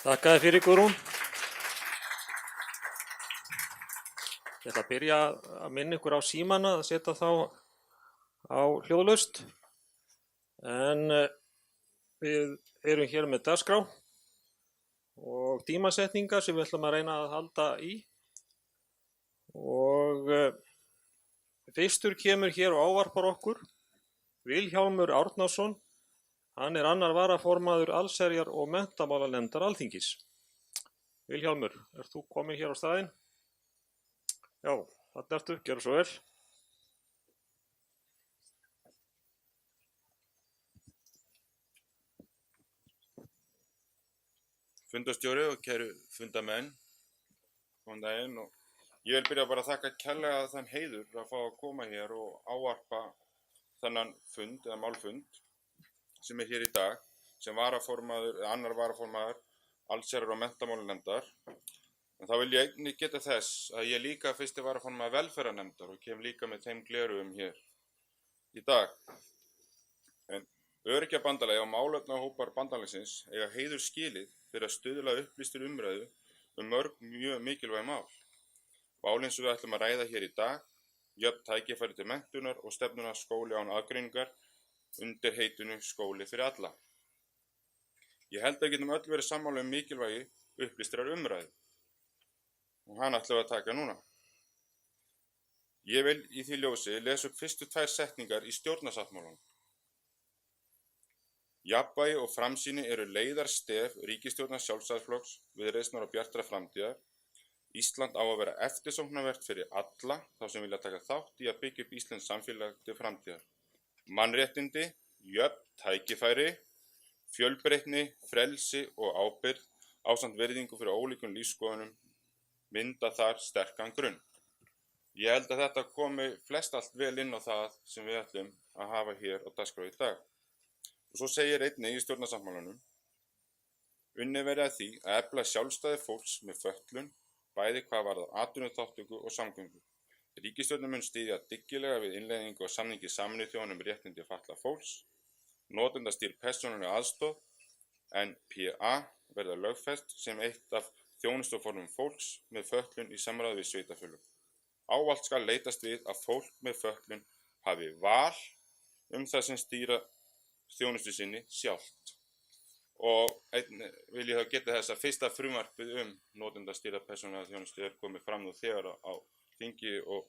Þakka þér fyrir, Guðrún. Ég ætla að byrja að minna ykkur á símana, að setja þá á hljóðlaust. En við erum hér með dagskrá og tímasetningar sem við ætlum að reyna að halda í. Og fyrstur kemur hér og ávarpar okkur Vilhjálmur Árnason. Hann er annar varaformaður allsherjar- og menntamálanefndar Alþingis. Vilhjálmur, ert þú komin hér á staðinn? Já, þarna ertu, gjörðu svo vel. Fundarstjóri og kæru fundamenn, góðan daginn, og ég vil byrja bara að þakka kærlega þann heiður að fá að koma hér og ávarpa þennan fund eða málfund sem er hér í dag, sem annar varaformaður allsherjar- og menntamálanefndar. En þá vil ég einnig geta þess að ég líka fyrsti varaformaður velferðarnefndar og kem líka með þeim gleraugum hér í dag. En Öryrkjabandalagið og málefnahópar bandalagsins eiga heiður skilið fyrir að stuðla upplýstri umræðu mörg mjög mikilvæg mál. Málin sem við ætlum að ræða hér í dag, jöfn tækifæri til menntunar og stefnuna skóli án aðgreiningar undir heitinu skóli fyrir alla. Ég held að getum öll verið sammála mikilvægi upplýstrar umræðu og hann ætlum við að taka núna. Ég vil í því ljósi lesa upp fyrstu 2 setningar í stjórnarsáttmálanum. Jafnvægi og framsýni eru leiðarstef ríkisstjórnar Sjálfstæðisflokks, Viðreisnar og Bjartrar framtíðar. Ísland á að vera eftirsóknarvert fyrir alla þá sem vilja taka þátt í að byggja upp Íslands samfélag til framtíðar. Mannréttindi, jöfn tækifæri, fjölbreytni, frelsi og ábyrgð ásamt virðingu fyrir ólíkum lífsskoðunum mynda þar sterkan grunn. Ég held að þetta komi flest allt vel inn á það sem við ætlum að hafa hér á dagskrá í dag. Og svo segir einnig í stjórnarsáttmálanum: unnið verði að því að efla sjálfstæði fólks með fötlun, bæði hvað varðar atvinnuþátttöku og samgöngu. Ríkisstjórnin mun styðja dyggilega við innleiðingu á samningi Sameinuðu þjóðanna um réttindi fatlaðs fólks. Notendastýrð persónuleg aðstoð (NPA) verða lögfest sem eitt af þjónustuformum fólks með fötlun í samráði við sveitarfélög. Ávallt skal leitast við að fólk með fötlun hafi val það sem stýra þjónustu sinni sjálft. Og vil ég þá geta þess að fyrsta frumvarpið notendastýrða persónulega þjónustu er komið fram nú þegar á þingi og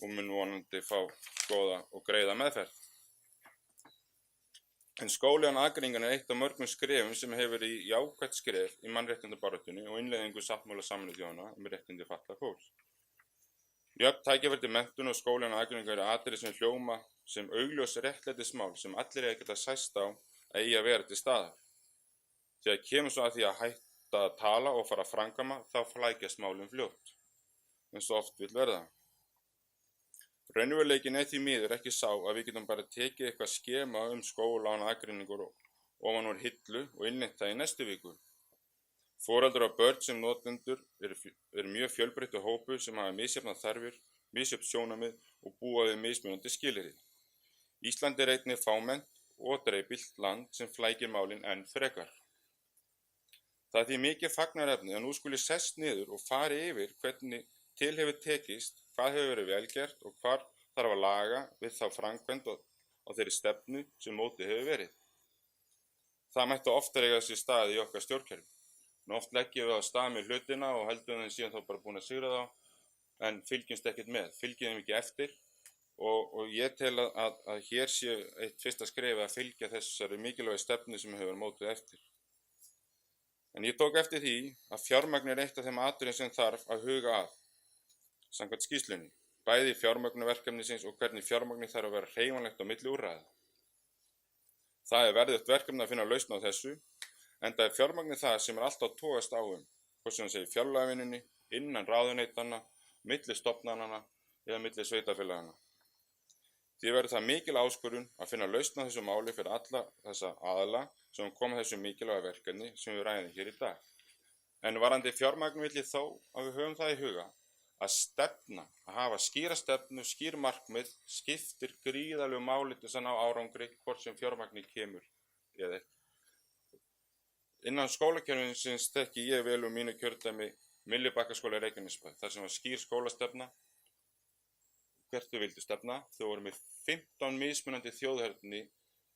mun vonandi fá góða og greiða meðferð. En skóli án aðgreiningar er eitt af mörgum skrefum sem hefur í jákvætt skref í mannréttindabaráttunni og innleiðingu sáttmála Sameinuðu þjóðanna um réttindi fatlaðs fólks. Jöfn tækifæri til menntun og skóli án aðgreiningar eru atriði sem hljóma sem augljós réttlætismál sem allir eiga að geta sæst á að eigi að vera til staðar. Þegar kemur svo að því að hætta að tala og fara að framkvæma þá flækjast málin fljótt, eins og oft vill verða. Raunveruleikinn er því miður ekki sá að við getum bara tekið eitthvað skema skóla án aðgreiningar ofan úr hillu og innleitt það í næstu viku. Foreldrar og börn sem notendur eru mjög fjölbreyttur hópur sem hafa misjafnar þarfir, misjöfn sjónarmið og búa við mismunandi skilyrði. Ísland er einnig fámennt og dreifbýlt land sem flækir málin enn frekar. Það er því mikið fagnaðarefni að nú skuli sest niður og fari yfir hvernig til hefur tekist, hvað hefur verið vel gert og hvar þarf að laga við þá framkvæmd á þeirri stefnu sem mótið hefur verið. Það mætti oftar eiga sér stað í okkar stjórnkerfi. En oft leggjum við á stað með hlutina og heldum þeim síðan þá bara búin að sigra þá, en fylgjumst ekkert með, fylgjum þeim ekki eftir og ég tel að hér sé eitt fyrsta skref að fylgja þessari mikilvægu stefnu sem hefur mótið eftir. En ég tók eftir því að fjármagn er eitt af þeim atriðum sem þarf að huga að, samkvæmt skýrslunni, bæði fjármögnunarverkefnisins og hvernig fjármagni þarf að vera hreyfanlegt á milli úrræða. Það er verðugt verkefni að finna lausn á þessu, enda er fjármagni það sem er alltaf togast á hvort sem það segir fjárlagavinnunni, innan ráðuneytanna, milli stofnananna eða milli sveitarfélagana. Því verður það mikil áskorun að finna lausn á þessu máli fyrir alla þessa aðila sem koma þessu mikilvæga verkefni sem við ræðum hér í dag. En varðandi fjármagn vil ég þó að við höfum það í huga að stefna, að hafa skýra stefnu, skýr markmið, skiptir gríðarlegu máli til að ná árangri hvort sem fjármagni kemur eða ekki. Innan skólakerfisins þekki ég vel mínu kjördæmi Myllubakkaskóla í Reykjanesbæ, þar sem var skýr skólastefna, hvert þau vildu stefna. Þau voru með 15 mismunandi þjóðerni,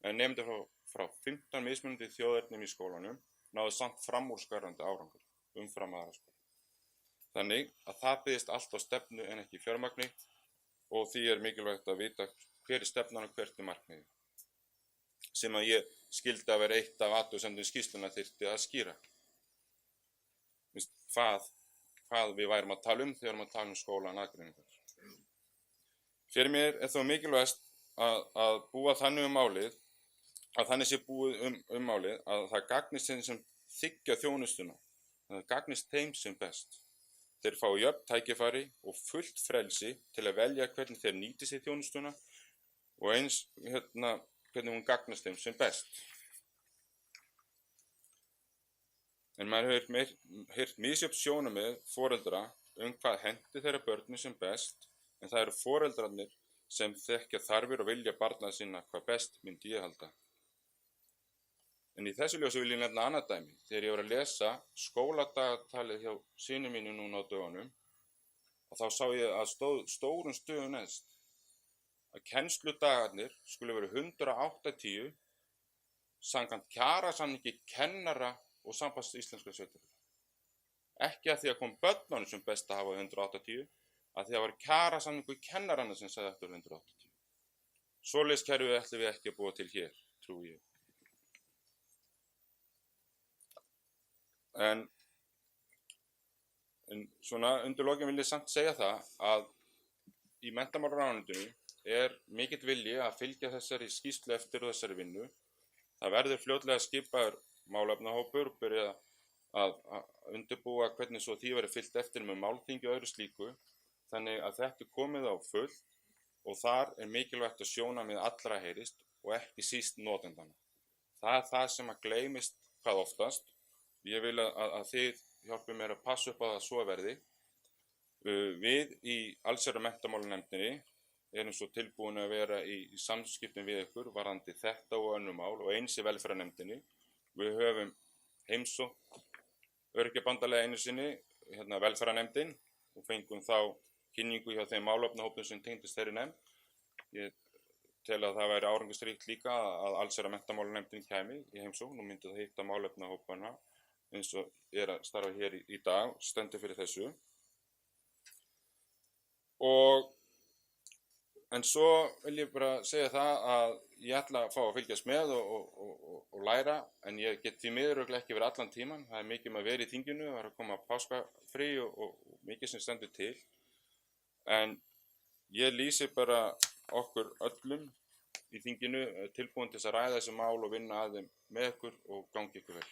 nemendur frá 15 mismunandi þjóðernum í skólanum, náðu samt framúrskarandi árangur umfram aðra skóla. Þannig að það byggðist allt á stefnu en ekki fjármagni og því mikilvægt að vita hver stefnan og hvert markmiðið, sem að ég skildi að vera eitt af athugasemdum skýrslunnar þyrfti að skýra. Hvað við værum að tala þegar við værum að tala skólann Akureyringar. Fyrir mér þó mikilvægast að búa þannig málið, að þannig sé búið málið að það gagnist þeim sem þiggja þjónustuna, að það gagnist þeim sem best. Þeir fá jöfn tækifæri og fullt frelsi til að velja hvernig þeir nýti sér þjónustuna og eins hvernig hún gagnast þeim sem best. En maður hefur heyrt misjöfn sjónarmið foreldra hvað henti þeirra börnum sem best, en það eru foreldrarnir sem þekkja þarfir og vilja barna sinna hvað best, myndi ég halda. En í þessu ljósi vil ég nefna annað dæmi. Þegar ég var að lesa skóladagatalið hjá syni mínu núna á dögunum, og þá sá ég að stórum stöðum neðst að kennsludagarnir skuli vera 180 samkvæmt kjarasamningi kennara og Sambands íslenskra sveitarfélaga. Ekki að því að kom börnunum sem best að hafa 180, að því að var kjarasamningu kennarana sem sagði eftir 180. Svoleiðis kerfi ætlum við ekki að búa til hér, trúi ég. En svona undir lokin vil ég samt segja það að í menntamálaráðuneytinu mikill vilji að fylgja þessari skýrslu eftir og þessari vinnu. Það verður fljótlega skipaður málefnahópur og byrja að undirbúa hvernig svo því verður fylgt eftir með málþingi og öðru slíku. Þannig að þetta komið á fullt og þar mikilvægt að sjónarmið allra heyrist og ekki síst notendana. Það það sem að gleymist hvað oftast. Ég vil að þið hjálpið mér að passa upp á það svo verði. Við í allsherjar- og menntamálanefndinni svo tilbúin að vera í samskiptum við ykkur varðandi þetta og önnur mál og eins í velferðarnefndinni. Við höfum heimsótt Öryrkjabandalag einu sinni, velferðarnefndin, og fengum þá kynningu hjá þeim málefnahópum sem tengdist þeirri nefnd. Ég tel að það væri árangursríkt líka að allsherjar- og menntamálanefndin kæmi í heimsókn og myndi það hitta málefnahópana eins og að starfa hér í dag, stendur fyrir þessu. En svo vil ég bara segja það að ég ætla að fá að fylgjast með og læra, en ég get því miður örugglega ekki verið allan tíman. Það mikið að vera í þinginu, það að koma páskafrí og mikið sem stendur til. En ég lýsi bara okkur öllum í þinginu tilbúin til þess að ræða þessi mál og vinna að þeim með ykkur og gangi ykkur vel.